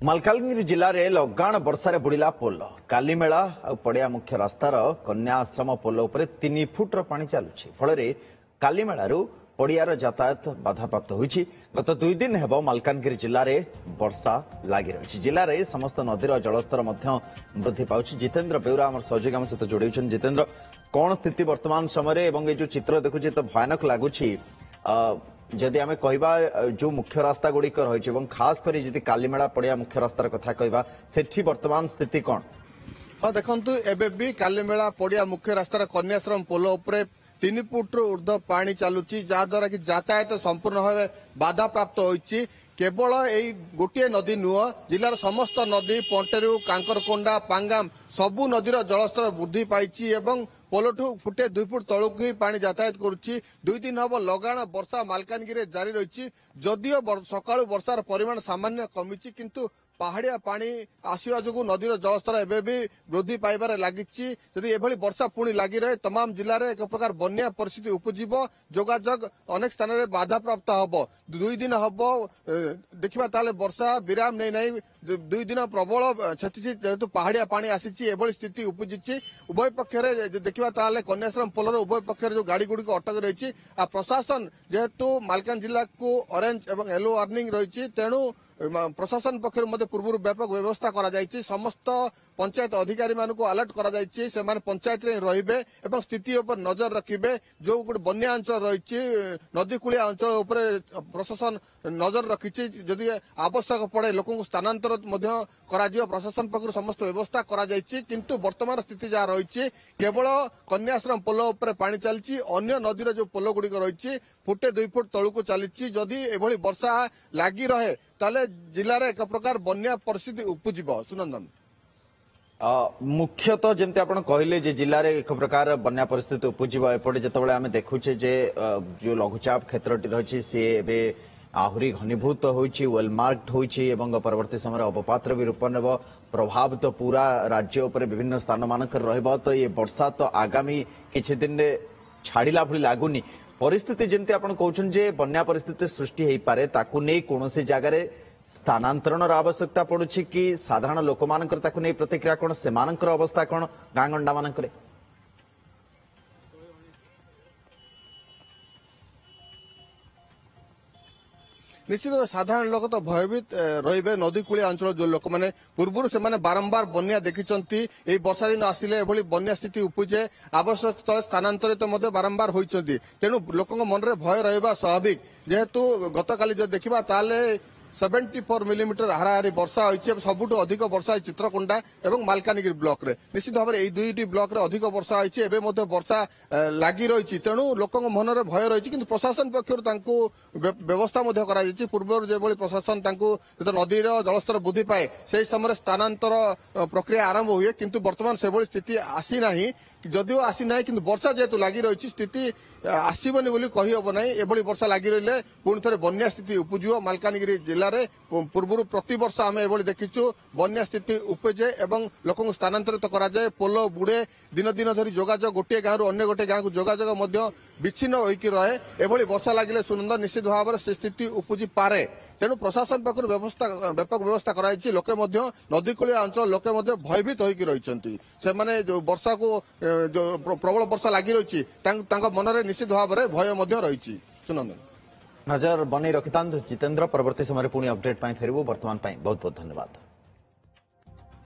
मालकानगिरी जिले में लगाण वर्षा बुड़िला पोल कालीमेला और पड़िया मुख्य रास्तार कन्या आश्रम पोल उपर 3 फुट्र पानी चलुछि फल कालीमेलू पड़ियार यातायात बाधाप्राप्त होइछि। गत 2 दिन हेब मालकानगिरी जिले में वर्षा लगी रही जिले में समस्त नदीर जलस्तर वृद्धि पाउछि। जितेन्द्र बेउरा आम सहयोगी आम सहित जोड़ी जितेन्द्र कौन स्थिति वर्तमान समय और जो चित्र देखुचे तो भयानक लगुच जदि आम कहवा जो मुख्य रास्ता गुड़िक रही खास कर जी कालीमेला पड़िया मुख्य रास्तार कथा कहवा सेठी वर्तमान स्थिति कौन? हाँ देखु एवं भी कालीमेला पड़िया मुख्य रास्तार कन्याश्रम पोल उपर 3 फुट्रु ऊर्ध्व पानी चलुची जहाद्वारा कि यातायात संपूर्ण भाव बाधा प्राप्त होइछि। केवल यही गोटे नदी नुह जिलार समस्त नदी पंटेरू कांकरकोंडा पांगाम सबु नदीर जलस्तर वृद्धि पाई एवं पोलठू फुटे 2 फुट तलुक ही पानी यातायात करुच्ची। 2 दिन हम लगाण वर्षा मालकानगिरी जारी रही जदियो सकाळु वर्षार परिमाण सामान्य कमिछि किंतु पहाड़िया पानी आसवा जो नदीर जलस्तर एवं भी वृद्धि पाइबार लगी जदि एभली वर्षा पुणी लगी रहे तमाम जिले में एक प्रकार बन्या परिस्थिति उपजीव जोगाजोग अनेक स्थान में बाधा प्राप्त हम 2 दिन हम देखा ताले वर्षा विराम नहीं नहीं 2 दिन प्रबल क्षति जेहेतु पहाड़िया पानी आसी एभली स्थिति उपजी उभय पक्षरे देखा ताले कन्याश्रम पोलर उभय पक्षर जो गाड़ी गुड़ी अटक रही प्रशासन जेहेतु मालकान जिला को ऑरेंज और येलो वार्निंग रही तेणु प्रशासन पक्षर पूर्व व्यापक व्यवस्था करा जायछि। समस्त पंचायत अधिकारी मानक अलर्ट करा जायछि से माने पंचायत रे रहिबे एवं स्थिति ऊपर नजर रखिबे। जो गोटे बन्या अंचल रही नदी कूलिया अंचल उपर प्रशासन नजर रखिछि जदि आवश्यक पड़े लोक स्थानांतर करा प्रशासन पक्षर समस्त व्यवस्था करा जायछि। किंतु वर्तमान स्थिति जहाँ रही केवल कन्याश्रम पोल उपर पानी चलछि अन्य नदीर जो पोल गुड़िक रही फुटे 2 फुट तलू चली जदि एभली वर्षा लगी रहे ताले जिलार एक प्रकार बन्या परिस्थिति उपजीव। सुनंदन मुख्यतः जमती आप कहले जिले में एक प्रकार बन्या परिस्थिति उपजीव एपटे जिते आम देखुचे जो लघुचाप क्षेत्र रही सी आहरी घनीभूत होइछि वेलमार्क्ड होइछि एवं परवर्ती समय अवपातर भी रूप नेब प्रभाव तो पूरा राज्य उपर विभिन्न स्थान मानक रहिबो। तो ये वर्षा तो आगामी किछि दिन छाड़िला भली लागुनी परिस्थिति जमती आप कहउछन जे बन्या परिस्थिति सृष्टि हेई पारे ताकू नै कोनोसी जगार स्थानांतरण आवश्यकता पड़ुछि कि साधारण लोक मानकर ताकू नै प्रतिक्रिया कोन सेमानकर अवस्था कोन गाँ गंडा मानकरे? निश्चित साधारण लोक तो भयभीत रही नदी कूलिया अंचल जो लोक मैंने पूर्व से बारंबार बन्या देखी वर्षा दिन आसिले एभली बन्या स्थिति उपजे आवश्यक स्थल स्थानांतरित बारंबार होती तेणु लोक मन में भय रहा स्वाभाविक जेहेतु गतकाली जो देखा ताले 74 मिलीमीटर हाराहारी वर्षा होती सबुठ अधिक वर्षा चित्रकोंडा और मालकानगिरी ब्लॉक रे निश्चित भाव में यही 2टी ब्लॉक रे अधिक वर्षा होती वर्षा लगी रही तेणु लोक मन में भय रही कि प्रशासन पक्षर व्यवस्था पूर्व जो प्रशासन नदीर जलस्तर वृद्धि पाए से समय स्थानांतर प्रक्रिया आरंभ हुए किंतु वर्तमान से स्थिति आसी ना जदिव आसी ना कि वर्षा जेहेतु लगी रही स्थिति आसबनी बोली कही हम ना एभली वर्षा लगी रही पुणी थे बन्या स्थिति उपजीव। मालकानगिरी जिले में पूर्व प्रति वर्ष आम एभली देखीचु बन्या स्थिति उपजे एवं लोक स्थानांतरित कराए पोल बुड़े दिन दिन धरी जोगाजोग गोटे गाँव अन्य गोटे गाँव को जोगाजोग विच्छिन्न होकर रहे एभली वर्षा लगिले सुनंदर निश्चित भाव में से स्थिति उपजी पारे तेणु प्रशासन पक्ष व्यवस्था व्यापक व्यवस्था कराई लोके नदी कूलिया अंचल लोके भयभीत होकर रही से जो वर्षा को जो प्रबल वर्षा लगी रही मन में निश्चित भाव में भय रही। सुनंदन नजर बनी रखिता जितेन्द्र परवर्ती समय पुणी अपडेट फेरबू वर्तमान बहुत बहुत धन्यवाद।